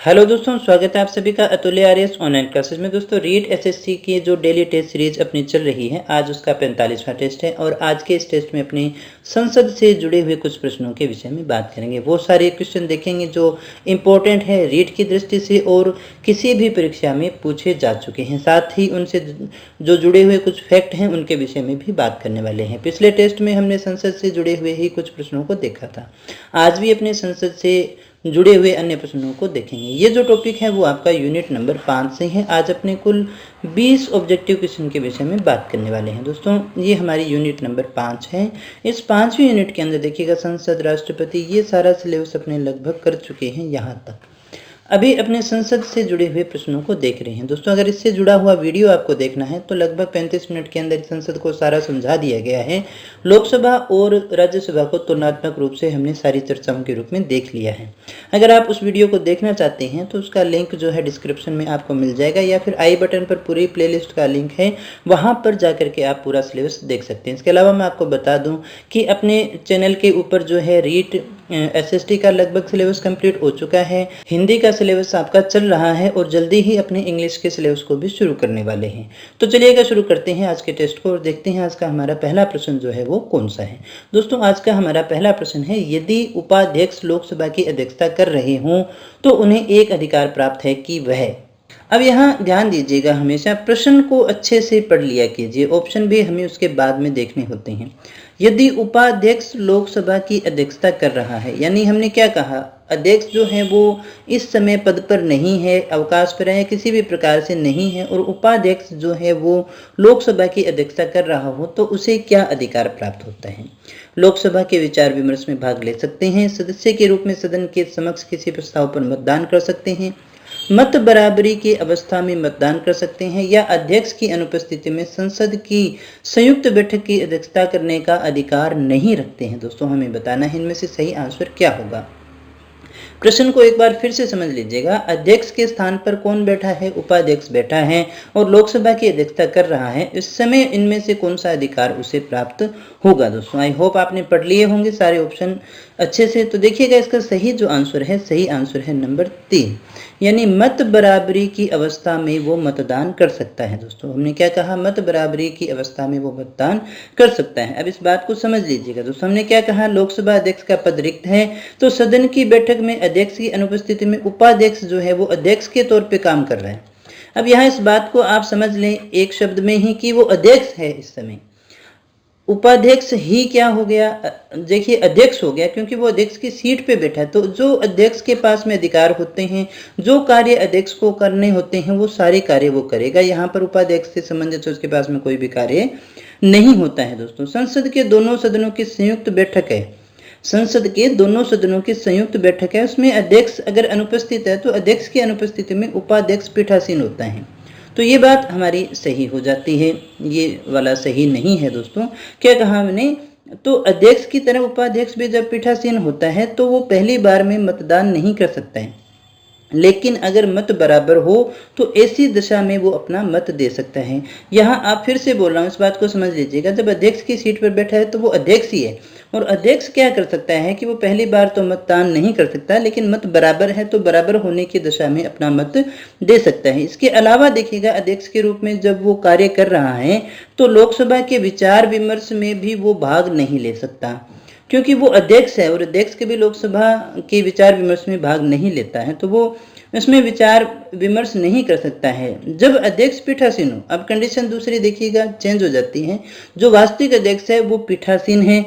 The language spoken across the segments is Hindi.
हेलो दोस्तों, स्वागत है आप सभी का अतुल्य आर्यस ऑनलाइन क्लासेस में। दोस्तों, रीट एसएससी की जो डेली टेस्ट सीरीज अपनी चल रही है, आज उसका 45वां टेस्ट है और आज के इस टेस्ट में अपनी संसद से जुड़े हुए कुछ प्रश्नों के विषय में बात करेंगे। वो सारे क्वेश्चन देखेंगे जो इम्पोर्टेंट है रीट की दृष्टि से और किसी भी परीक्षा में पूछे जा चुके हैं। साथ ही उनसे जो जुड़े हुए कुछ फैक्ट हैं उनके विषय में भी बात करने वाले हैं। पिछले टेस्ट में हमने संसद से जुड़े हुए ही कुछ प्रश्नों को देखा था। आज भी अपने संसद से जुड़े हुए अन्य प्रश्नों को देखेंगे। ये जो टॉपिक है वो आपका यूनिट नंबर 5 से है। आज अपने कुल 20 ऑब्जेक्टिव क्वेश्चन के विषय में बात करने वाले हैं। दोस्तों, ये हमारी यूनिट नंबर 5 है। इस 5वीं यूनिट के अंदर देखिएगा, संसद, राष्ट्रपति, ये सारा सिलेबस अपने लगभग कर चुके हैं यहाँ तक। अभी अपने संसद से जुड़े हुए प्रश्नों को देख रहे हैं। दोस्तों, अगर इससे जुड़ा हुआ वीडियो आपको देखना है तो लगभग 35 मिनट के अंदर संसद को सारा समझा दिया गया है। लोकसभा और राज्यसभा को तुलनात्मक रूप से हमने सारी चर्चाओं के रूप में देख लिया है। अगर आप उस वीडियो को देखना चाहते हैं तो उसका लिंक जो है डिस्क्रिप्शन में आपको मिल जाएगा, या फिर आई बटन पर पूरी प्लेलिस्ट का लिंक है, वहाँ पर जाकर के आप पूरा सिलेबस देख सकते हैं। इसके अलावा मैं आपको बता दूँ कि अपने चैनल के ऊपर जो है रीट एसएसटी का लगभग सिलेबस कंप्लीट हो चुका है। हिंदी का सिलेबस आपका चल रहा है और जल्दी ही अपने इंग्लिश के सिलेबस को भी शुरू करने वाले हैं। तो चलिएगा शुरू करते हैं आज के टेस्ट को और देखते हैं आज का हमारा पहला प्रश्न जो है वो कौन सा है। दोस्तों, आज का हमारा पहला प्रश्न है, यदि उपाध्यक्ष लोकसभा की अध्यक्षता कर रहे हों तो उन्हें एक अधिकार प्राप्त है कि वह। अब यहाँ ध्यान दीजिएगा, हमेशा प्रश्न को अच्छे से पढ़ लिया कीजिए। ऑप्शन भी हमें उसके बाद में देखने होते हैं। यदि उपाध्यक्ष लोकसभा की अध्यक्षता कर रहा है, यानी हमने क्या कहा, अध्यक्ष जो है वो इस समय पद पर नहीं है, अवकाश पर है, किसी भी प्रकार से नहीं है, और उपाध्यक्ष जो है वो लोकसभा की अध्यक्षता कर रहा हो तो उसे क्या अधिकार प्राप्त होता है। लोकसभा के विचार विमर्श में भाग ले सकते हैं, सदस्य के रूप में सदन के समक्ष किसी प्रस्ताव पर मतदान कर सकते हैं, मत बराबरी की अवस्था में मतदान कर सकते हैं, या अध्यक्ष की अनुपस्थिति में संसद की संयुक्त बैठक की अध्यक्षता करने का अधिकार नहीं रखते हैं। दोस्तों, हमें बताना है इनमें से सही आंसर क्या होगा। प्रश्न को एक बार फिर से समझ लीजिएगा। अध्यक्ष के स्थान पर कौन बैठा है? उपाध्यक्ष बैठा है और लोकसभा की अध्यक्षता कर रहा है। इस समय इनमें से कौन सा अधिकार उसे प्राप्त होगा? दोस्तों, आई होप आपने पढ़ लिए होंगे सारे ऑप्शन अच्छे से। तो देखिएगा, इसका सही जो आंसर है, सही आंसर है नंबर 3, यानी मत बराबरी की अवस्था में वो मतदान कर सकता है। दोस्तों, हमने क्या कहा, मत बराबरी की अवस्था में वो मतदान कर सकता है। अब इस बात को समझ लीजिएगा। दोस्तों, हमने क्या कहा, लोकसभा अध्यक्ष का पद रिक्त है तो सदन की बैठक में अध्यक्ष की अनुपस्थिति में उपाध्यक्ष जो है वो अध्यक्ष के तौर पे काम कर रहा है। अब यहाँ इस बात को आप समझ लें एक शब्द में ही कि वो अध्यक्ष है इस समय। उपाध्यक्ष ही क्या हो गया, देखिए अध्यक्ष हो गया, क्योंकि वो अध्यक्ष की सीट पे बैठा है। तो जो अध्यक्ष के पास में अधिकार होते हैं, जो कार्य अध्यक्ष को करने होते हैं, वो सारे कार्य वो करेगा। यहाँ पर उपाध्यक्ष से संबंधित उसके पास में कोई भी कार्य नहीं होता है। दोस्तों, संसद के दोनों सदनों की संयुक्त बैठक है, संसद के दोनों सदनों की संयुक्त बैठक है, उसमें अध्यक्ष अगर अनुपस्थित है तो अध्यक्ष की अनुपस्थिति में उपाध्यक्ष पीठासीन होता है। तो ये बात हमारी सही हो जाती है। ये वाला सही नहीं है। दोस्तों, क्या कहा हमने, तो अध्यक्ष की तरह उपाध्यक्ष भी जब पीठासीन होता है तो वो पहली बार में मतदान नहीं कर सकता है, लेकिन अगर मत बराबर हो तो ऐसी दशा में वो अपना मत दे सकता है। यहाँ आप फिर से बोल रहा हूँ, इस बात को समझ लीजिएगा। जब अध्यक्ष की सीट पर बैठा है तो वो अध्यक्ष ही है, और अध्यक्ष क्या कर सकता है कि वो पहली बार तो मतदान नहीं कर सकता, लेकिन मत बराबर है तो बराबर होने की दशा में अपना मत दे सकता है। इसके अलावा देखिएगा, अध्यक्ष के रूप में जब वो कार्य कर रहा है तो लोकसभा के विचार विमर्श में भी वो भाग नहीं ले सकता, क्योंकि वो अध्यक्ष है और अध्यक्ष के भी लोकसभा के विचार विमर्श में भाग नहीं लेता है, तो वो उसमें विचार विमर्श नहीं कर सकता है जब अध्यक्ष पीठासीन हो। अब कंडीशन दूसरी देखिएगा चेंज हो जाती है। जो वास्तविक अध्यक्ष है वो पीठासीन है,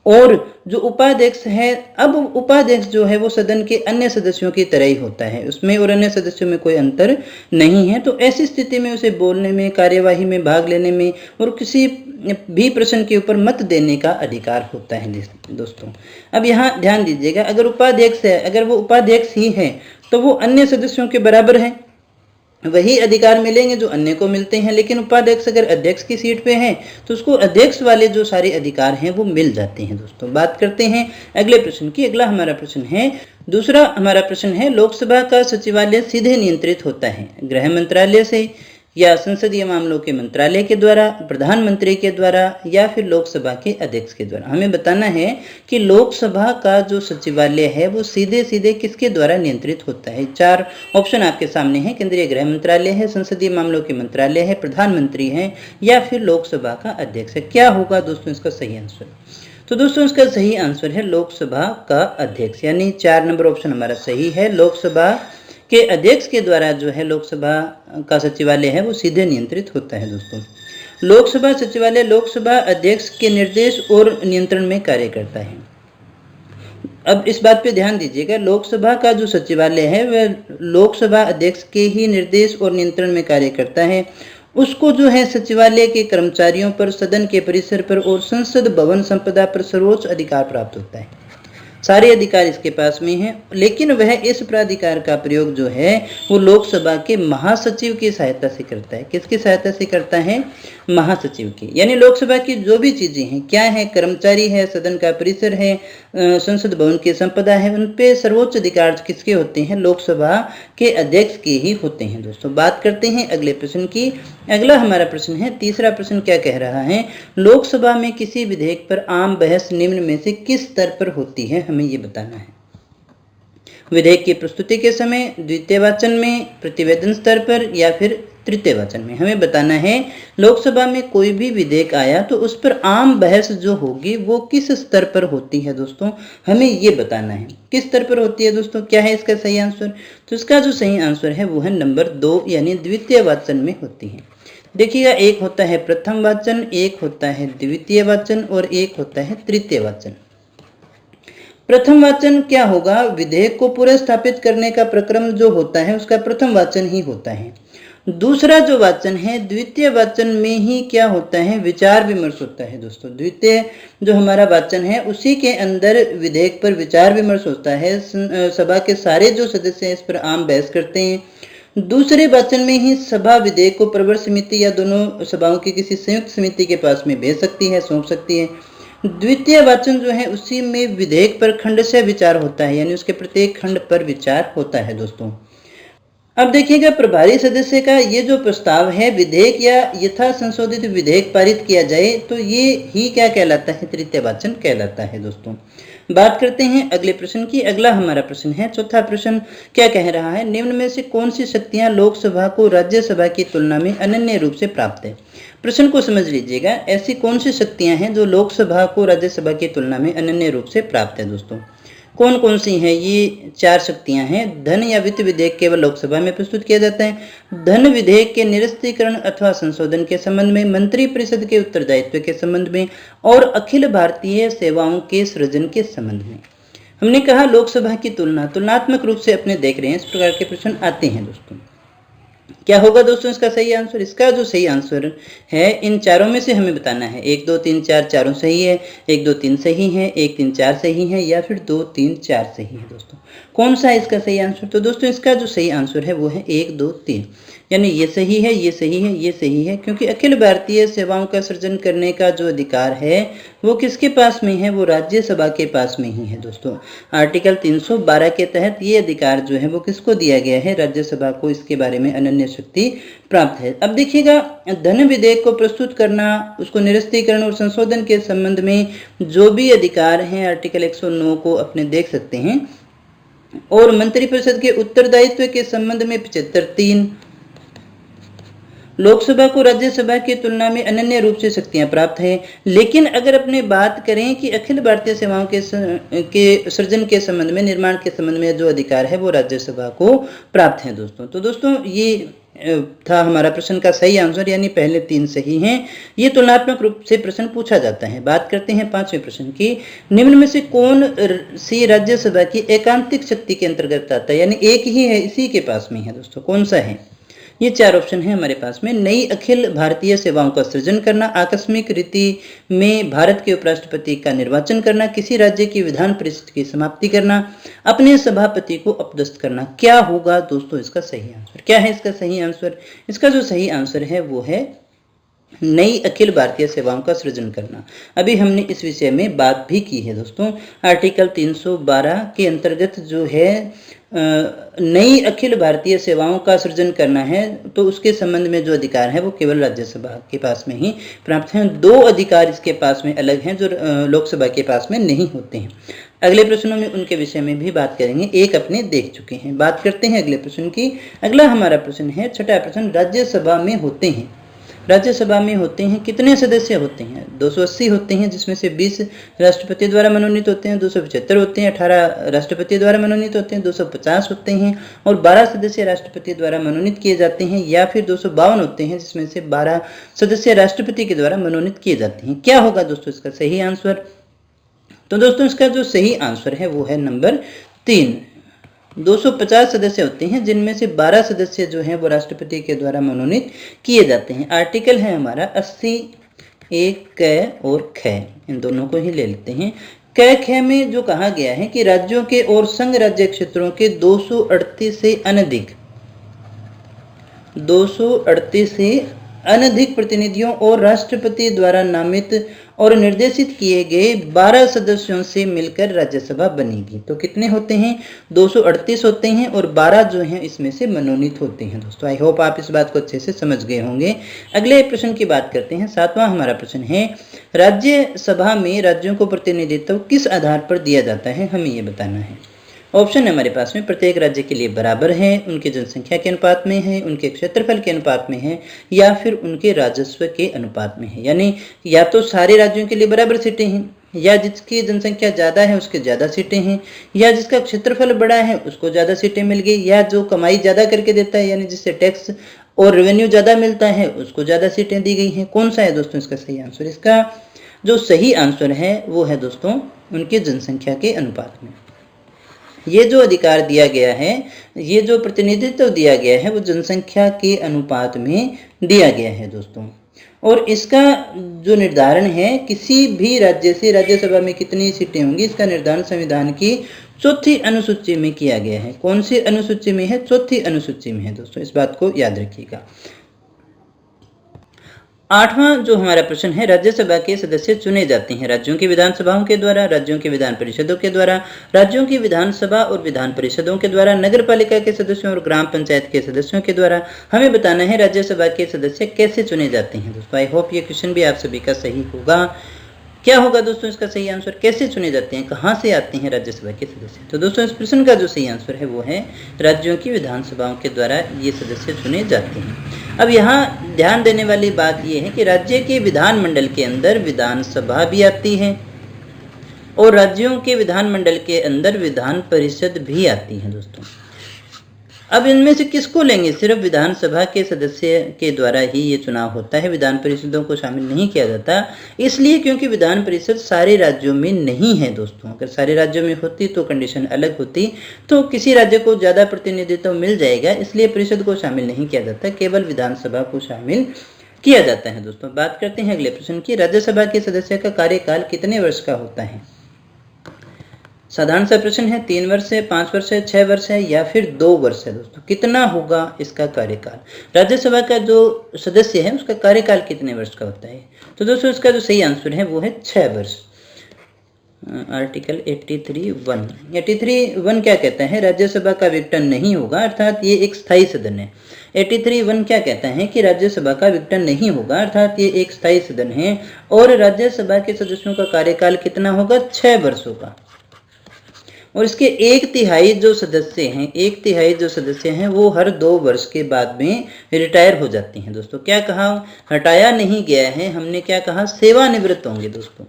और जो उपाध्यक्ष है, अब उपाध्यक्ष जो है वो सदन के अन्य सदस्यों की तरह ही होता है, उसमें और अन्य सदस्यों में कोई अंतर नहीं है। तो ऐसी स्थिति में उसे बोलने में, कार्यवाही में भाग लेने में और किसी भी प्रश्न के ऊपर मत देने का अधिकार होता है। दोस्तों, अब यहाँ ध्यान दीजिएगा, अगर उपाध्यक्ष है, अगर वो उपाध्यक्ष ही है तो वो अन्य सदस्यों के बराबर है, वही अधिकार मिलेंगे जो अन्य को मिलते हैं। लेकिन उपाध्यक्ष अगर अध्यक्ष की सीट पे है तो उसको अध्यक्ष वाले जो सारे अधिकार हैं वो मिल जाते हैं। दोस्तों, बात करते हैं अगले प्रश्न की। अगला हमारा प्रश्न है, दूसरा हमारा प्रश्न है, लोकसभा का सचिवालय सीधे नियंत्रित होता है गृह मंत्रालय से या संसदीय मामलों के मंत्रालय के द्वारा, प्रधानमंत्री के द्वारा, या फिर लोकसभा के अध्यक्ष के द्वारा। हमें बताना है कि लोकसभा का जो सचिवालय है वो सीधे सीधे किसके द्वारा नियंत्रित होता है। 4 ऑप्शन आपके सामने है, केंद्रीय गृह मंत्रालय है, संसदीय मामलों के मंत्रालय है, प्रधानमंत्री है, या फिर लोकसभा का अध्यक्ष है। क्या होगा दोस्तों इसका सही आंसर? तो दोस्तों इसका सही आंसर है लोकसभा का अध्यक्ष, यानी 4 नंबर ऑप्शन हमारा सही है। लोकसभा के अध्यक्ष के द्वारा जो है लोकसभा का सचिवालय है वो सीधे नियंत्रित होता है दोस्तों। लोकसभा सचिवालय लोकसभा अध्यक्ष के निर्देश और नियंत्रण में कार्य करता है। अब इस बात पे ध्यान दीजिएगा, लोकसभा का जो सचिवालय है वह लोकसभा अध्यक्ष के ही निर्देश और नियंत्रण में कार्य करता है। उसको जो है सचिवालय के कर्मचारियों पर, सदन के परिसर पर और संसद भवन संपदा पर सर्वोच्च अधिकार प्राप्त होता है। सारे अधिकार इसके पास में हैं, लेकिन वह इस प्राधिकार का प्रयोग जो है वो लोकसभा के महासचिव की सहायता से करता है। किसकी सहायता से करता है? महासचिव की। यानी लोकसभा की जो भी चीजें हैं, क्या है, कर्मचारी है, सदन का परिसर है, संसद भवन की संपदा है, उन पे सर्वोच्च अधिकार किसके होते हैं? लोकसभा के अध्यक्ष के ही होते हैं दोस्तों। बात करते हैं अगले प्रश्न की। अगला हमारा प्रश्न है, तीसरा प्रश्न क्या कह रहा है? लोकसभा में किसी विधेयक पर आम बहस निम्न में से किस स्तर पर होती है? हमें ये बताना है। विधेयक की प्रस्तुति के समय, द्वितीय वाचन में, प्रतिवेदन स्तर पर, या फिर तृतीय वाचन में। हमें बताना है लोकसभा में कोई भी विधेयक आया तो उस पर आम बहस जो होगी वो किस स्तर पर होती है दोस्तों, हमें ये बताना है। किस स्तर पर होती है दोस्तों? क्या है इसका सही आंसर? तो इसका जो सही आंसर है वो है नंबर 2, यानी द्वितीय वाचन में होती है। देखिएगा, एक होता है प्रथम वाचन, एक होता है द्वितीय वाचन और एक होता है तृतीय वाचन। प्रथम वाचन क्या होगा? विधेयक को पूरे स्थापित करने का प्रक्रम जो होता है उसका प्रथम वाचन ही होता है। दूसरा जो वाचन है, द्वितीय वाचन में ही क्या होता है? विचार विमर्श होता है दोस्तों। द्वितीय जो हमारा वाचन है उसी के अंदर विधेयक पर विचार विमर्श होता है। सभा के सारे जो सदस्य हैं इस पर आम बहस करते हैं। दूसरे वाचन में ही सभा विधेयक को प्रवर समिति या दोनों सभाओं की किसी संयुक्त समिति के पास में भेज सकती है, सौंप सकती है। द्वितीय वाचन जो है उसी में विधेयक पर खंडशः विचार होता है, यानी उसके प्रत्येक खंड पर विचार होता है दोस्तों। अब देखिएगा, प्रभारी सदस्य का ये जो प्रस्ताव है, विधेयक या यथा संशोधित विधेयक पारित किया जाए तो ये ही क्या कहलाता है? तृतीय वाचन कहलाता है दोस्तों। बात करते हैं अगले प्रश्न की। अगला हमारा प्रश्न है, चौथा प्रश्न क्या कह रहा है? निम्न में से कौन सी शक्तियां लोकसभा को राज्यसभा की तुलना में अनन्य रूप से प्राप्त है? प्रश्न को समझ लीजिएगा, ऐसी कौन सी शक्तियां हैं जो लोकसभा को राज्यसभा की तुलना में अनन्य रूप से प्राप्त है दोस्तों? कौन कौन सी हैं? ये 4 शक्तियां हैं। धन या वित्त विधेयक केवल लोकसभा में प्रस्तुत किया जाता है। धन विधेयक के निरस्तीकरण अथवा संशोधन के संबंध में, मंत्री परिषद के उत्तरदायित्व के संबंध में और अखिल भारतीय सेवाओं के सृजन के संबंध में। हमने कहा लोकसभा की तुलनात्मक रूप से अपने देख रहे हैं, इस प्रकार के प्रश्न आते हैं दोस्तों। क्या होगा दोस्तों इसका सही आंसर? इसका जो सही आंसर है इन चारों में से हमें बताना है। 1 2 3 4 चारों सही है, 1 2 3 सही है, 1 3 4 सही है, या फिर 2 3 4 सही है दोस्तों। कौन सा है इसका सही आंसर? तो दोस्तों इसका जो सही आंसर है वो है 1 2 3, यानी ये सही है, ये सही है, ये सही है, क्योंकि अखिल भारतीय सेवाओं का सृजन करने का जो अधिकार है वो किसके पास में है? वो राज्यसभा के पास में ही है दोस्तों। आर्टिकल 312 के तहत ये अधिकार जो है वो किसको दिया गया है? राज्यसभा को इसके बारे में अनन्य शक्ति प्राप्त है। अब देखिएगा, धन विधेयक को प्रस्तुत करना, उसको निरस्तीकरण और संशोधन के संबंध में जो भी अधिकार हैं आर्टिकल 109 को अपने देख सकते हैं, और मंत्रिपरिषद के उत्तरदायित्व के संबंध में 75(3), लोकसभा को राज्यसभा की तुलना में अनन्य रूप से शक्तियां प्राप्त है। लेकिन अगर अपने बात करें कि अखिल भारतीय सेवाओं के सृजन के संबंध में, निर्माण के संबंध में जो अधिकार है वो राज्यसभा को प्राप्त है दोस्तों। तो दोस्तों ये था हमारा प्रश्न का सही आंसर, यानी पहले 3 सही हैं। ये तुलनात्मक रूप से प्रश्न पूछा जाता है। बात करते हैं 5वें प्रश्न की। निम्न में से कौन सी राज्यसभा की एकांतिक शक्ति के अंतर्गत आता है? यानी एक ही है, इसी के पास में है दोस्तों। कौन सा है? ये 4 ऑप्शन है हमारे पास में। नई अखिल भारतीय सेवाओं का सृजन करना, आकस्मिक रीति में भारत के उपराष्ट्रपति का निर्वाचन करना, किसी राज्य की विधान परिषद की समाप्ति करना, अपने सभापति को अपदस्थ करना। क्या होगा दोस्तों इसका सही आंसर? क्या है इसका सही आंसर? इसका जो सही आंसर है वो है नई अखिल भारतीय सेवाओं का सृजन करना। अभी हमने इस विषय में बात भी की है दोस्तों। आर्टिकल 312 के अंतर्गत जो है नई अखिल भारतीय सेवाओं का सृजन करना है, तो उसके संबंध में जो अधिकार है वो केवल राज्यसभा के पास में ही प्राप्त हैं। 2 अधिकार इसके पास में अलग हैं जो लोकसभा के पास में नहीं होते हैं। अगले प्रश्नों में उनके विषय में भी बात करेंगे, एक अपने देख चुके हैं। बात करते हैं अगले प्रश्न की। अगला हमारा प्रश्न है, छठा प्रश्न, राज्यसभा में होते हैं, राज्यसभा में होते हैं कितने सदस्य होते हैं? 280 होते हैं, जिसमें से 20 राष्ट्रपति द्वारा मनोनीत होते हैं, 275 होते हैं, 18 राष्ट्रपति द्वारा मनोनीत होते हैं, 250 होते हैं और 12 सदस्य राष्ट्रपति द्वारा मनोनीत किए जाते हैं, या फिर 252 होते हैं जिसमें से 12 सदस्य राष्ट्रपति के द्वारा मनोनीत किए जाते हैं। क्या होगा दोस्तों इसका सही आंसर? तो दोस्तों इसका जो सही आंसर है वो है नंबर 3। 250 सदस्य होते हैं जिनमें से 12 सदस्य जो हैं वो राष्ट्रपति के द्वारा मनोनीत किए जाते हैं। आर्टिकल है हमारा 80 एक क और ख, इन दोनों को ही ले लेते हैं। क ख में जो कहा गया है कि राज्यों के और संघ राज्य क्षेत्रों के 238 से अनधिक प्रतिनिधियों और राष्ट्रपति द्वारा नामित और निर्देशित किए गए 12 सदस्यों से मिलकर राज्यसभा बनेगी। तो कितने होते हैं? 238 होते हैं और 12 जो हैं इसमें से मनोनीत होते हैं। दोस्तों आई होप आप इस बात को अच्छे से समझ गए होंगे। अगले प्रश्न की बात करते हैं। 7वां हमारा प्रश्न है, राज्यसभा में राज्यों को प्रतिनिधित्व किस आधार पर दिया जाता है? हमें ये बताना है। ऑप्शन हमारे पास में प्रत्येक राज्य के लिए बराबर है, उनकी जनसंख्या के अनुपात में है, उनके क्षेत्रफल के अनुपात में है, या फिर उनके राजस्व के अनुपात में है। यानी या तो सारे राज्यों के लिए बराबर सीटें हैं, या जिसकी जनसंख्या ज़्यादा है उसके ज़्यादा सीटें हैं, या जिसका क्षेत्रफल बड़ा है उसको ज़्यादा सीटें मिल गई, या जो कमाई ज़्यादा करके देता है यानी जिससे टैक्स और रेवेन्यू ज़्यादा मिलता है उसको ज़्यादा सीटें दी गई हैं। कौन सा है दोस्तों इसका सही आंसर? इसका जो सही आंसर है वो है दोस्तों उनकी जनसंख्या के अनुपात में। ये जो अधिकार दिया गया है, ये जो प्रतिनिधित्व दिया गया है वो जनसंख्या के अनुपात में दिया गया है दोस्तों। और इसका जो निर्धारण है किसी भी राज्य से राज्यसभा में कितनी सीटें होंगी, इसका निर्धारण संविधान की 4थी अनुसूची में किया गया है। कौन सी अनुसूची में है? 4थी अनुसूची में है दोस्तों, इस बात को याद रखिएगा। 8वां जो हमारा प्रश्न है, राज्यसभा के सदस्य चुने जाते हैं राज्यों की विधानसभाओं के द्वारा, राज्यों की विधान परिषदों के द्वारा, राज्यों की विधानसभा और विधान परिषदों के द्वारा, नगर पालिका के सदस्यों और ग्राम पंचायत के सदस्यों के द्वारा। हमें बताना है राज्यसभा के सदस्य कैसे चुने जाते हैं। दोस्तों आई होप ये क्वेश्चन भी आप सभी का सही होगा। क्या होगा दोस्तों इसका सही आंसर? कैसे चुने जाते हैं, कहाँ से आते हैं राज्यसभा के सदस्य? तो दोस्तों इस प्रश्न का जो सही आंसर है वो है राज्यों की विधानसभाओं के द्वारा ये सदस्य चुने जाते हैं। अब यहाँ ध्यान देने वाली बात ये है कि राज्य के विधानमंडल के अंदर विधानसभा भी आती है और राज्यों के विधानमंडल के अंदर विधान परिषद भी आती है दोस्तों। अब इनमें से किसको लेंगे? सिर्फ विधानसभा के सदस्य के द्वारा ही ये चुनाव होता है, विधान परिषदों को शामिल नहीं किया जाता, इसलिए क्योंकि विधान परिषद सारे राज्यों में नहीं है दोस्तों। अगर सारे राज्यों में होती तो कंडीशन अलग होती, तो किसी राज्य को ज़्यादा प्रतिनिधित्व मिल जाएगा, इसलिए परिषद को शामिल नहीं किया जाता, केवल विधानसभा को शामिल किया जाता है दोस्तों। बात करते हैं अगले प्रश्न की, राज्यसभा के सदस्य का कार्यकाल कितने वर्ष का होता है? साधारण सा प्रश्न है, 3 वर्ष है, 5 वर्ष है, 6 वर्ष है या फिर 2 वर्ष है दोस्तों। कितना होगा इसका कार्यकाल? राज्यसभा का जो सदस्य है उसका कार्यकाल कितने वर्ष का होता है? तो दोस्तों इसका जो सही आंसर है वो है 6 वर्ष। आर्टिकल 83(1) क्या कहता है? राज्यसभा का विघटन नहीं होगा, अर्थात ये एक स्थायी सदन है। 83(1) क्या कहता है कि राज्यसभा का विघटन नहीं होगा, अर्थात ये एक स्थायी सदन है और राज्यसभा के सदस्यों का कार्यकाल कितना होगा? 6 वर्षों का। और इसके 1/3 जो सदस्य हैं वो हर 2 वर्ष के बाद में रिटायर हो जाते हैं दोस्तों। क्या कहा? हटाया नहीं गया है, हमने क्या कहा? सेवानिवृत्त होंगे दोस्तों।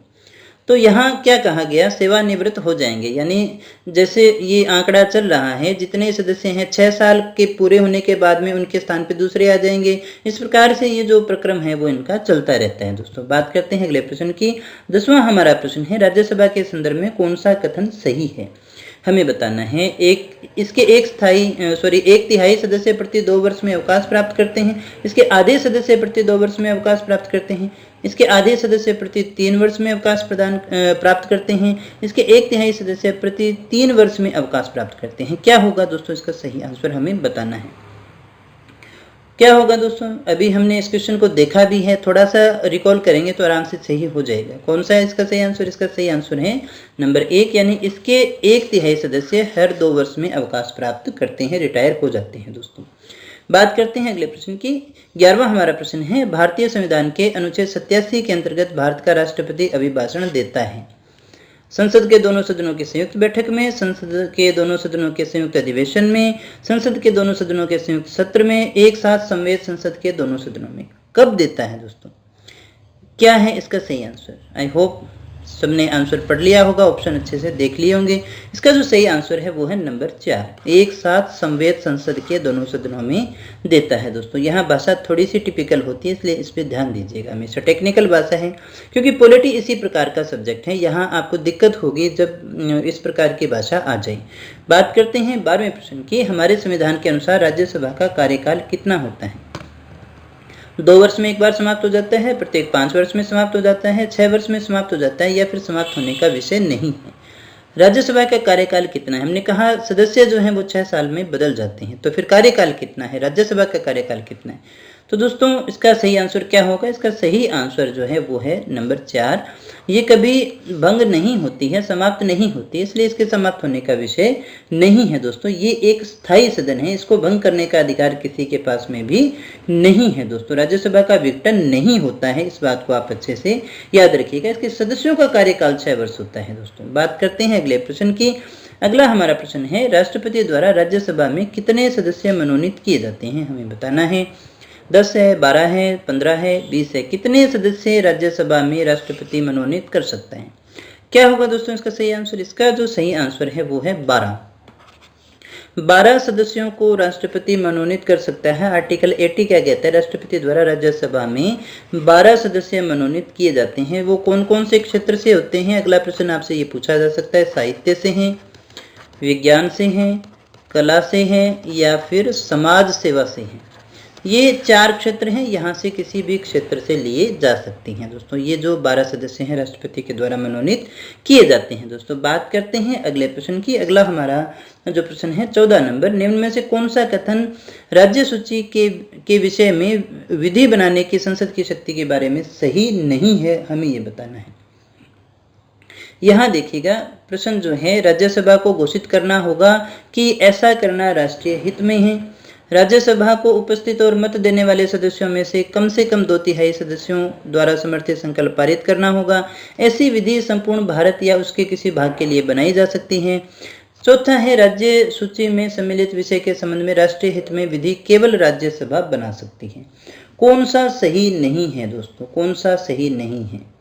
तो यहाँ क्या कहा गया? सेवानिवृत्त हो जाएंगे, यानी जैसे ये आंकड़ा चल रहा है, जितने सदस्य हैं 6 साल के पूरे होने के बाद में उनके स्थान पे दूसरे आ जाएंगे। इस प्रकार से ये जो प्रक्रम है वो इनका चलता रहता है दोस्तों। बात करते हैं अगले प्रश्न की। 10वां हमारा प्रश्न है, राज्यसभा के संदर्भ में कौन सा कथन सही है? हमें बताना है। इसके 1/3 सदस्य प्रति 2 वर्ष में अवकाश प्राप्त करते हैं, इसके आधे सदस्य प्रति 2 वर्ष में अवकाश प्राप्त करते हैं, इसके आधे सदस्य प्रति 3 वर्ष में अवकाश प्राप्त करते हैं, इसके 1/3 सदस्य प्रति 3 वर्ष में अवकाश प्राप्त करते हैं। क्या होगा दोस्तों इसका सही आंसर? हमें बताना है। क्या होगा दोस्तों, अभी हमने इस क्वेश्चन को देखा भी है, थोड़ा सा रिकॉल करेंगे तो आराम से सही हो जाएगा। कौन सा है इसका सही आंसर? इसका सही आंसर है नंबर 1, यानी इसके 1/3 सदस्य हर 2 वर्ष में अवकाश प्राप्त करते हैं, रिटायर हो जाते हैं। दोस्तों बात करते हैं अगले प्रश्न की। 11वां हमारा प्रश्न है, भारतीय संविधान के अनुच्छेद 87 के अंतर्गत भारत का राष्ट्रपति अभिभाषण देता है संसद के दोनों सदनों की संयुक्त बैठक में, संसद के दोनों सदनों के संयुक्त अधिवेशन में, संसद के दोनों सदनों के संयुक्त सत्र में, एक साथ समवेत संसद के दोनों सदनों में। कब देता है दोस्तों? क्या है इसका सही आंसर? आई होप सबने आंसर पढ़ लिया होगा, ऑप्शन अच्छे से देख लिए होंगे। इसका जो सही आंसर है वो है नंबर 4, एक साथ संवेद संसद के दोनों सदनों में देता है। दोस्तों यहाँ भाषा थोड़ी सी टिपिकल होती है, इसलिए इस पर ध्यान दीजिएगा। हमेशा टेक्निकल भाषा है, क्योंकि पॉलिटी इसी प्रकार का सब्जेक्ट है, यहाँ आपको दिक्कत होगी जब इस प्रकार की भाषा आ जाए। बात करते हैं 12वें प्रश्न की। हमारे संविधान के अनुसार राज्यसभा का कार्यकाल कितना होता है? 2 वर्ष में एक बार समाप्त हो जाता है, प्रत्येक 5 वर्ष में समाप्त हो जाता है, 6 वर्ष में समाप्त हो जाता है, या फिर समाप्त होने का विषय नहीं है। राज्यसभा का कार्यकाल कितना है? हमने कहा सदस्य जो हैं वो 6 साल में बदल जाते हैं, तो फिर कार्यकाल कितना है? राज्यसभा का कार्यकाल कितना है? तो दोस्तों इसका सही आंसर क्या होगा? इसका सही आंसर जो है वो है नंबर 4। ये कभी भंग नहीं होती है, समाप्त नहीं होती, इसलिए इसके समाप्त होने का विषय नहीं है। दोस्तों ये एक स्थायी सदन है, इसको भंग करने का अधिकार किसी के पास में भी नहीं है। दोस्तों राज्यसभा का विघटन नहीं होता है, इस बात को आप अच्छे से याद रखिएगा। इसके सदस्यों का कार्यकाल 6 वर्ष होता है। दोस्तों बात करते हैं अगले प्रश्न की। अगला हमारा प्रश्न है, राष्ट्रपति द्वारा राज्यसभा में कितने सदस्य मनोनीत किए जाते हैं? हमें बताना है। 10 है, 12 है, 15 है, 20 है। कितने सदस्य राज्यसभा में राष्ट्रपति मनोनीत कर सकता है? क्या होगा दोस्तों इसका सही आंसर? इसका जो सही आंसर है वो है 12। 12 सदस्यों को राष्ट्रपति मनोनीत कर सकता है। आर्टिकल 80 क्या कहता है? राष्ट्रपति द्वारा राज्यसभा में 12 सदस्य मनोनीत किए जाते हैं। वो कौन कौन से क्षेत्र से होते हैं? अगला प्रश्न आपसे ये पूछा जा सकता है। साहित्य से हैं, विज्ञान से हैं, कला से हैं, या फिर समाज सेवा से हैं। ये 4 क्षेत्र हैं, यहाँ से किसी भी क्षेत्र से लिए जा सकती हैं। दोस्तों ये जो 12 सदस्य हैं राष्ट्रपति के द्वारा मनोनीत किए जाते हैं। दोस्तों बात करते हैं अगले प्रश्न की। अगला हमारा जो प्रश्न है 14 नंबर, निम्न में से कौन सा कथन राज्य सूची के विषय में विधि बनाने की संसद की शक्ति के बारे में सही नहीं है? हमें ये बताना है। यहाँ देखिएगा प्रश्न जो है, राज्यसभा को घोषित करना होगा कि ऐसा करना राष्ट्रीय हित में है। राज्यसभा को उपस्थित और मत देने वाले सदस्यों में से कम 2/3 सदस्यों द्वारा समर्थित संकल्प पारित करना होगा। ऐसी विधि संपूर्ण भारत या उसके किसी भाग के लिए बनाई जा सकती है। चौथा है, राज्य सूची में सम्मिलित विषय के संबंध में राष्ट्रीय हित में विधि केवल राज्यसभा बना सकती है। कौन सा सही नहीं है दोस्तों? कौन सा सही नहीं है?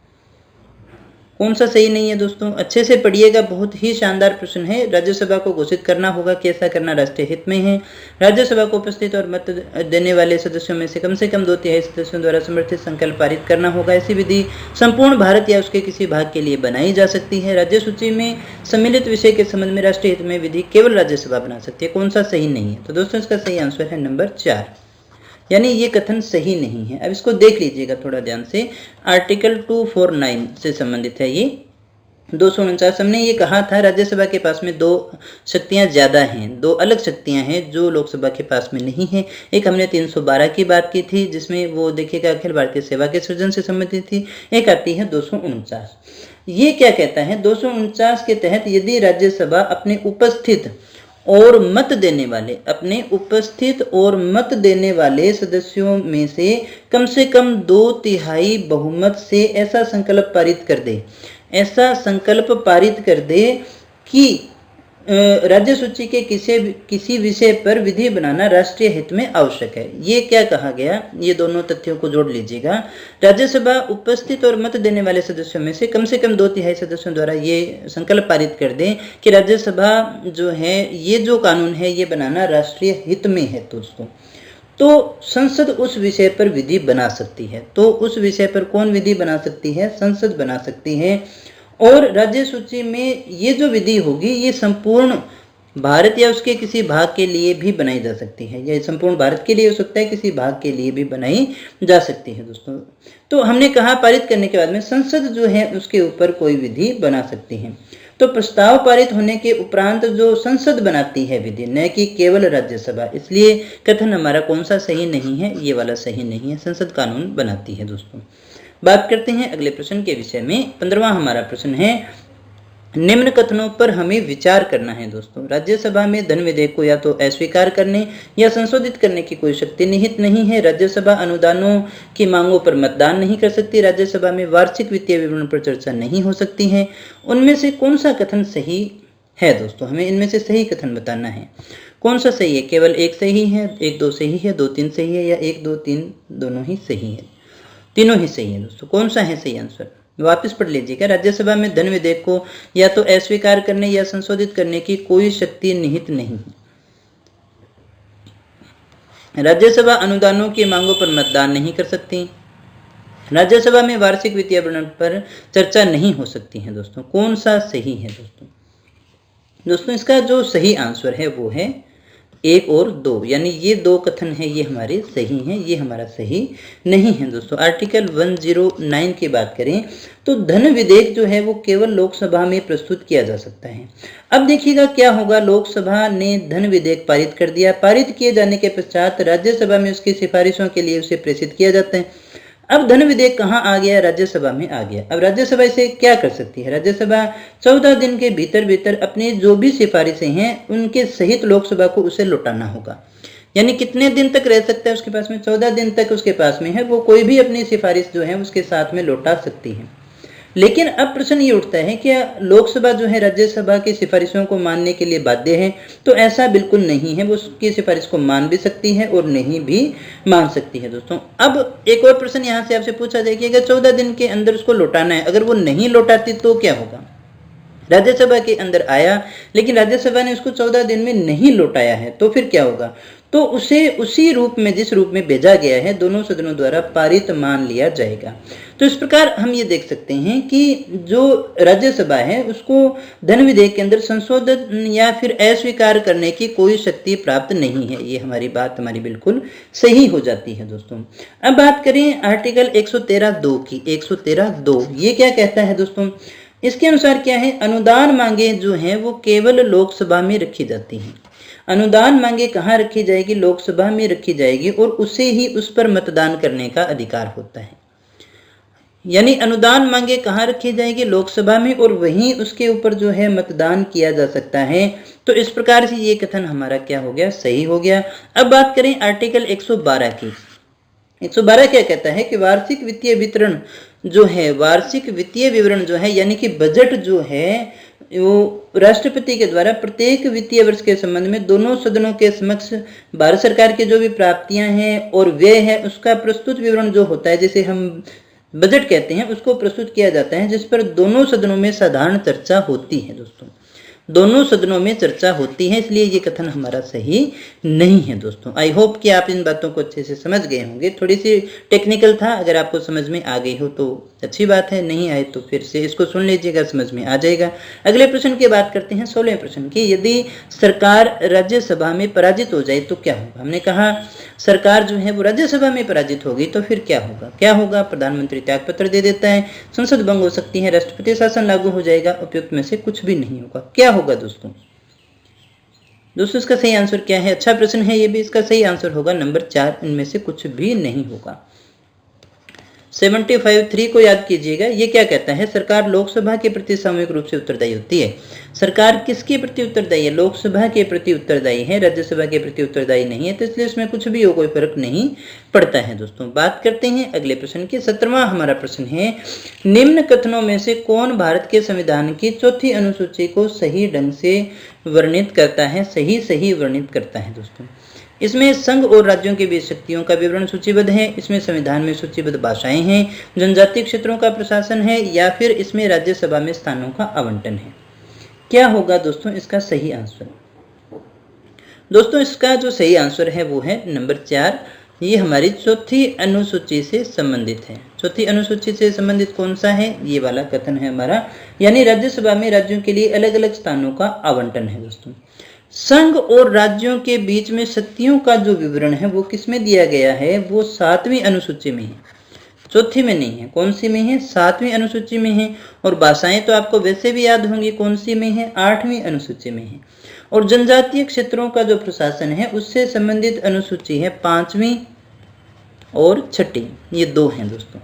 कौन सा सही नहीं है दोस्तों? अच्छे से पढ़िएगा, बहुत ही शानदार प्रश्न है। राज्यसभा को घोषित करना होगा कि ऐसा करना राष्ट्रीय हित में है। राज्यसभा को उपस्थित और मत देने वाले सदस्यों में से कम 2/3 सदस्यों द्वारा समर्थित संकल्प पारित करना होगा। ऐसी विधि संपूर्ण भारत या उसके किसी भाग के लिए बनाई जा सकती है। राज्य सूची में सम्मिलित विषय के संबंध में राष्ट्रीय हित में विधि केवल राज्यसभा बना सकती है। कौन सा सही नहीं है? तो दोस्तों इसका सही आंसर है नंबर 4, यानी ये कथन सही नहीं है। अब इसको देख लीजिएगा थोड़ा ध्यान से। आर्टिकल 249 से संबंधित है ये। 249 हमने ये कहा था राज्यसभा के पास में 2 शक्तियां ज्यादा हैं, 2 अलग शक्तियां हैं जो लोकसभा के पास में नहीं है। एक हमने 312 की बात की थी, जिसमें वो देखिएगा अखिल भारतीय सेवा के सृजन से संबंधित थी। एक आती है 249। ये क्या कहता है? 249 के तहत यदि राज्यसभा अपने उपस्थित और मत देने वाले सदस्यों में से कम 2/3 बहुमत से ऐसा संकल्प पारित कर दे कि राज्य सूची के किसी विषय पर विधि बनाना राष्ट्रीय हित में आवश्यक है। ये क्या कहा गया? ये दोनों तथ्यों को जोड़ लीजिएगा। राज्यसभा उपस्थित और मत देने वाले सदस्यों में से कम 2/3 सदस्यों द्वारा ये संकल्प पारित कर दें कि राज्यसभा जो है, ये जो कानून है ये बनाना राष्ट्रीय हित में है दोस्तों, तो संसद उस विषय पर विधि बना सकती है। तो उस विषय पर कौन विधि बना सकती है? संसद बना सकती है। और राज्य सूची में ये जो विधि होगी ये संपूर्ण भारत या उसके किसी भाग के लिए भी बनाई जा सकती है। यह संपूर्ण भारत के लिए हो सकता है, किसी भाग के लिए भी बनाई जा सकती है दोस्तों। तो हमने कहा पारित करने के बाद में संसद जो है उसके ऊपर कोई विधि बना सकती है। तो तो प्रस्ताव पारित होने के उपरांत जो संसद बनाती है विधि, न कि केवल राज्यसभा, इसलिए कथन हमारा कौन सा सही नहीं है, ये वाला सही नहीं है, संसद कानून बनाती है दोस्तों। बात करते हैं अगले प्रश्न के विषय में। 15वां हमारा प्रश्न है, निम्न कथनों पर हमें विचार करना है दोस्तों। राज्यसभा में धन विधेयक को या तो अस्वीकार करने या संशोधित करने की कोई शक्ति निहित नहीं है। राज्यसभा अनुदानों की मांगों पर मतदान नहीं कर सकती। राज्यसभा में वार्षिक वित्तीय विवरण पर चर्चा नहीं हो सकती है। उनमें से कौन सा कथन सही है दोस्तों? हमें इनमें से सही कथन बताना है। कौन सा सही है? केवल एक सही है, 1 2 सही है, 2 3 सही है, या 1 2 3 दोनों ही सही है? तीनों ही सही है दोस्तों। कौन सा है सही आंसर? वापस पढ़ लीजिएगा। राज्यसभा में धन विधेयक को या तो अस्वीकार करने या संशोधित करने की कोई शक्ति निहित नहीं है। राज्यसभा अनुदानों की मांगों पर मतदान नहीं कर सकती। राज्यसभा में वार्षिक वित्तीय विवरण पर चर्चा नहीं हो सकती है दोस्तों। कौन सा सही है दोस्तों? दोस्तों इसका जो सही आंसर है वो है 1 और 2, यानी ये 2 कथन है ये हमारे सही हैं, ये हमारा सही नहीं है दोस्तों। आर्टिकल 109 की बात करें तो धन विधेयक जो है वो केवल लोकसभा में प्रस्तुत किया जा सकता है। अब देखिएगा क्या होगा, लोकसभा ने धन विधेयक पारित कर दिया। पारित किए जाने के पश्चात राज्यसभा में उसकी सिफारिशों के लिए उसे प्रेषित किया जाता है। अब धन विधेयक कहाँ आ गया? राज्यसभा में आ गया। अब राज्यसभा इसे क्या कर सकती है? राज्यसभा 14 दिन के भीतर भीतर अपनी जो भी सिफारिशें हैं उनके सहित लोकसभा को उसे लौटाना होगा। यानी कितने दिन तक रह सकता है उसके पास में? 14 दिन तक उसके पास में है, वो कोई भी अपनी सिफारिश जो है उसके साथ में लौटा सकती है। लेकिन अब प्रश्न ये उठता है कि लोकसभा जो है राज्यसभा की सिफारिशों को मानने के लिए बाध्य है? तो ऐसा बिल्कुल नहीं है, वो उसकी सिफारिश को मान भी सकती है और नहीं भी मान सकती है दोस्तों। अब एक और प्रश्न यहाँ से आपसे पूछा जाए कि अगर 14 दिन के अंदर उसको लौटाना है, अगर वो नहीं लौटाती तो क्या होगा? राज्यसभा के अंदर आया लेकिन राज्यसभा ने उसको 14 दिन में नहीं लौटाया है, तो फिर क्या होगा? तो उसे उसी रूप में, जिस रूप में भेजा गया है, दोनों सदनों द्वारा पारित मान लिया जाएगा। तो इस प्रकार हम ये देख सकते हैं कि जो राज्यसभा है उसको धन विधेयक के अंदर संशोधन या फिर अस्वीकार करने की कोई शक्ति प्राप्त नहीं है। ये हमारी बात हमारी बिल्कुल सही हो जाती है दोस्तों। अब बात करें आर्टिकल 113(2) की। 113(2) ये क्या कहता है दोस्तों? इसके अनुसार क्या है, अनुदान मांगे जो हैं वो केवल लोकसभा में रखी जाती हैं। अनुदान मांगे कहाँ रखी जाएगी? लोकसभा में रखी जाएगी और उसे ही उस पर मतदान करने का अधिकार होता है। यानी अनुदान मांगे कहाँ रखी जाएगी? लोकसभा में, और वहीं उसके ऊपर जो है मतदान किया जा सकता है। तो इस प्रकार से ये कथन हमारा क्या हो गया? सही हो गया। अब बात करें आर्टिकल 112 की। 112 क्या कहता है कि वार्षिक वित्तीय वितरण जो है, वार्षिक वित्तीय विवरण जो है यानी कि बजट जो है वो राष्ट्रपति के द्वारा प्रत्येक वित्तीय वर्ष के संबंध में दोनों सदनों के समक्ष भारत सरकार की जो भी प्राप्तियां हैं और व्यय है उसका प्रस्तुत विवरण जो होता है, जिसे हम बजट कहते हैं, उसको प्रस्तुत किया जाता है, जिस पर दोनों सदनों में साधारण चर्चा होती है दोस्तों। दोनों सदनों में चर्चा होती है, इसलिए ये कथन हमारा सही नहीं है दोस्तों। आई होप कि आप इन बातों को अच्छे से समझ गए होंगे। थोड़ी सी टेक्निकल था, अगर आपको समझ में आ गई हो तो अच्छी बात है, नहीं आए तो फिर से इसको सुन लीजिएगा, समझ में आ जाएगा। अगले प्रश्न की बात करते हैं 16वें प्रश्न की। यदि सरकार राज्यसभा में पराजित हो जाए तो क्या होगा? हमने कहा सरकार जो है वो राज्यसभा में पराजित होगी तो फिर क्या होगा? क्या होगा? प्रधानमंत्री त्यागपत्र दे देता है, संसद भंग हो सकती है, राष्ट्रपति शासन लागू हो जाएगा, उपयुक्त में से कुछ भी नहीं होगा। क्या होगा दोस्तों? दोस्तों इसका सही आंसर क्या है? अच्छा प्रश्न है ये भी। इसका सही आंसर होगा नंबर 4, इनमें से कुछ भी नहीं होगा। 75(3) को याद कीजिएगा। ये क्या कहता है? सरकार लोकसभा के प्रति सामूहिक रूप से उत्तरदायी होती है। सरकार किसके प्रति उत्तरदायी है? लोकसभा के प्रति उत्तरदायी है, राज्यसभा के प्रति उत्तरदायी नहीं है, तो इसलिए इसमें कुछ भी हो, कोई फर्क नहीं पड़ता है दोस्तों। बात करते हैं अगले प्रश्न की। 17वां हमारा प्रश्न है, निम्न कथनों में से कौन भारत के संविधान की 4थी अनुसूची को सही ढंग से वर्णित करता है? सही वर्णित करता है दोस्तों। इसमें संघ और राज्यों के बीच शक्तियों का विवरण सूचीबद्ध है, इसमें संविधान में सूचीबद्ध भाषाएं हैं, जनजातीय क्षेत्रों का प्रशासन है, या फिर इसमें राज्यसभा में स्थानों का आवंटन है। क्या होगा दोस्तों इसका सही आंसर? दोस्तों इसका जो सही आंसर है वो है नंबर 4। ये हमारी 4थी अनुसूची से संबंधित है। 4थी अनुसूची से संबंधित कौन सा है? ये वाला कथन है हमारा, यानी राज्यसभा में राज्यों के लिए अलग अलग स्थानों का आवंटन है दोस्तों। संघ और राज्यों के बीच में शक्तियों का जो विवरण है वो किसमें दिया गया है? वो 7वीं अनुसूची में है। चौथी में नहीं है। कौन सी में है? 7वीं अनुसूची में है। और भाषाएं तो आपको वैसे भी याद होंगी, कौन सी में है? 8वीं अनुसूची में है। और जनजातीय क्षेत्रों का जो प्रशासन है उससे संबंधित अनुसूची है 5वीं और 6ठी, ये 2 हैं दोस्तों।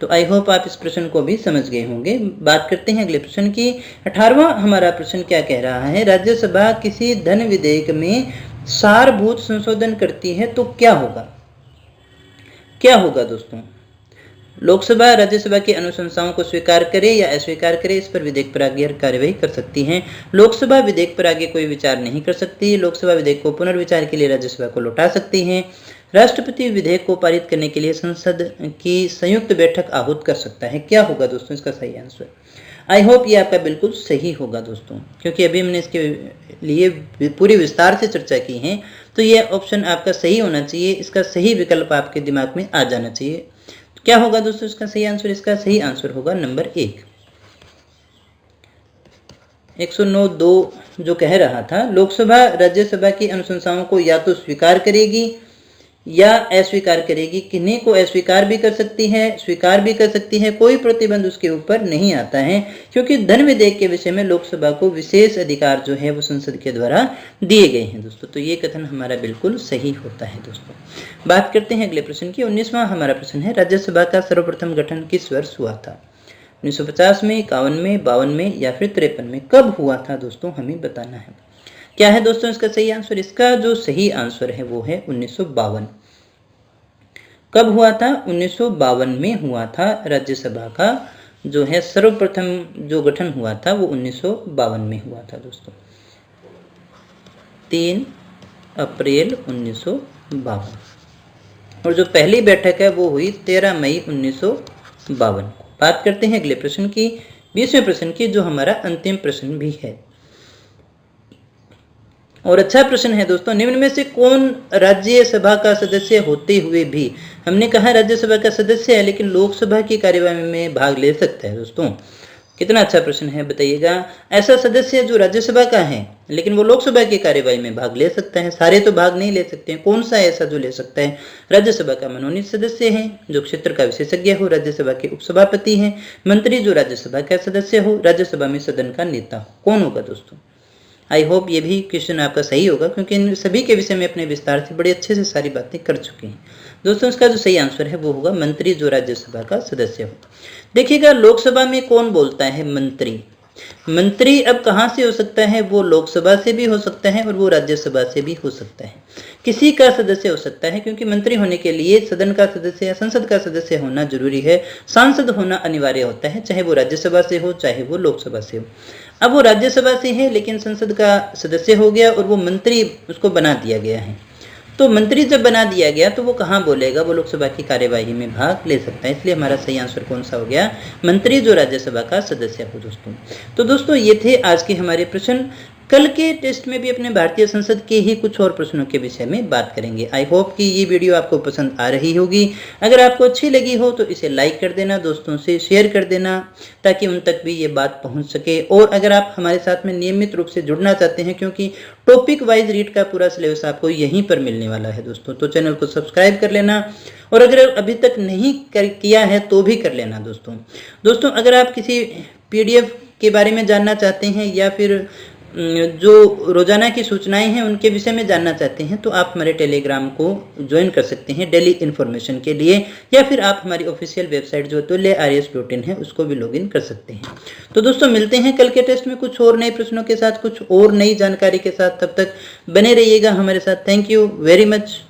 तो आई होप आप इस प्रश्न को भी समझ गए होंगे। बात करते हैं अगले प्रश्न की। 18वां हमारा प्रश्न क्या कह रहा है? राज्यसभा किसी धन विधेयक में सारभूत संशोधन करती है तो क्या होगा? क्या होगा दोस्तों? लोकसभा राज्यसभा की अनुशंसाओं को स्वीकार करे या अस्वीकार करे, इस पर विधेयक पर आगे कार्यवाही कर सकती है। लोकसभा विधेयक पर आगे कोई विचार नहीं कर सकती। लोकसभा विधेयक को पुनर्विचार के लिए राज्यसभा को लौटा सकती है। राष्ट्रपति विधेयक को पारित करने के लिए संसद की संयुक्त बैठक आहूत कर सकता है। क्या होगा दोस्तों इसका सही आंसर? आई होप ये आपका बिल्कुल सही होगा दोस्तों, क्योंकि अभी हमने इसके लिए पूरी विस्तार से चर्चा की है। तो ये ऑप्शन आपका सही होना चाहिए, इसका सही विकल्प आपके दिमाग में आ जाना चाहिए। तो क्या होगा दोस्तों इसका सही आंसर? इसका सही आंसर होगा नंबर 1। 109(2) जो कह रहा था, लोकसभा राज्यसभा की अनुशंसाओं को या तो स्वीकार करेगी या अस्वीकार करेगी। किन्हीं को अस्वीकार भी कर सकती है, स्वीकार भी कर सकती है, कोई प्रतिबंध उसके ऊपर नहीं आता है, क्योंकि धन विधेयक के विषय में लोकसभा को विशेष अधिकार जो है वो संसद के द्वारा दिए गए हैं दोस्तों। तो ये कथन हमारा बिल्कुल सही होता है दोस्तों। बात करते हैं अगले प्रश्न की। 19वां हमारा प्रश्न है, राज्यसभा का सर्वप्रथम गठन किस वर्ष हुआ था? 1950 में, 51 में, 52 में या फिर 53 में? कब हुआ था दोस्तों, हमें बताना है। क्या है दोस्तों इसका सही आंसर? इसका जो सही आंसर है वो है 1952। कब हुआ था? 1952 में हुआ था। राज्यसभा का जो है सर्वप्रथम जो गठन हुआ था वो 1952 में हुआ था दोस्तों। 3 अप्रैल 1952। और जो पहली बैठक है वो हुई 13 मई 1952 को। बात करते हैं अगले प्रश्न की, 20वें प्रश्न की, जो हमारा अंतिम प्रश्न भी है और अच्छा प्रश्न है दोस्तों। निम्न में से कौन राज्यसभा का सदस्य होते हुए भी, हमने कहा राज्यसभा का सदस्य है लेकिन लोकसभा की कार्यवाही में भाग ले सकता है दोस्तों। कितना अच्छा प्रश्न है, बताइएगा। ऐसा सदस्य जो राज्यसभा का है लेकिन वो लोकसभा की कार्यवाही में भाग ले सकता है। सारे तो भाग नहीं ले सकते हैं। कौन सा ऐसा जो ले सकता है? राज्यसभा का मनोनीत सदस्य है, जो क्षेत्र का विशेषज्ञ हो, राज्यसभा के उपसभापति हैं, मंत्री जो राज्यसभा का सदस्य हो, राज्यसभा में सदन का नेता हो। कौन होगा दोस्तों? आई होप ये भी क्वेश्चन आपका सही होगा, क्योंकि इन सभी के विषय में अपने विस्तार से बड़े अच्छे से सारी बातें कर चुके हैं दोस्तों। इसका जो सही आंसर है वो होगा मंत्री जो राज्यसभा का सदस्य हो। देखिएगा, लोकसभा में कौन बोलता है? मंत्री। मंत्री अब कहाँ से हो सकता है? वो लोकसभा से भी हो सकता है और वो राज्यसभा से भी हो सकता है। किसी का सदस्य हो सकता है, क्योंकि मंत्री होने के लिए सदन का सदस्य या संसद का सदस्य होना जरूरी है, सांसद होना अनिवार्य होता है, चाहे वो राज्यसभा से हो चाहे वो लोकसभा से हो। अब वो राज्यसभा से है लेकिन संसद का सदस्य हो गया और वो मंत्री उसको बना दिया गया है। तो मंत्री जब बना दिया गया तो वो कहाँ बोलेगा? वो लोकसभा की कार्यवाही में भाग ले सकता है। इसलिए हमारा सही आंसर कौन सा हो गया? मंत्री जो राज्यसभा का सदस्य हो दोस्तों। तो दोस्तों ये थे आज के हमारे प्रश्न। कल के टेस्ट में भी अपने भारतीय संसद के ही कुछ और प्रश्नों के विषय में बात करेंगे। आई होप कि ये वीडियो आपको पसंद आ रही होगी। अगर आपको अच्छी लगी हो तो इसे लाइक कर देना, दोस्तों से शेयर कर देना, ताकि उन तक भी ये बात पहुंच सके। और अगर आप हमारे साथ में नियमित रूप से जुड़ना चाहते हैं, क्योंकि टॉपिक वाइज रीड का पूरा सिलेबस आपको यहीं पर मिलने वाला है दोस्तों, तो चैनल को सब्सक्राइब कर लेना। और अगर अभी तक नहीं किया है तो भी कर लेना दोस्तों। अगर आप किसी PDF के बारे में जानना चाहते हैं या फिर जो रोजाना की सूचनाएं हैं उनके विषय में जानना चाहते हैं, तो आप हमारे टेलीग्राम को ज्वाइन कर सकते हैं डेली इन्फॉर्मेशन के लिए, या फिर आप हमारी ऑफिशियल वेबसाइट जो तुल्य RS है उसको भी लॉगिन कर सकते हैं। तो दोस्तों मिलते हैं कल के टेस्ट में कुछ और नए प्रश्नों के साथ, कुछ और नई जानकारी के साथ। तब तक बने रहिएगा हमारे साथ। Thank you very much.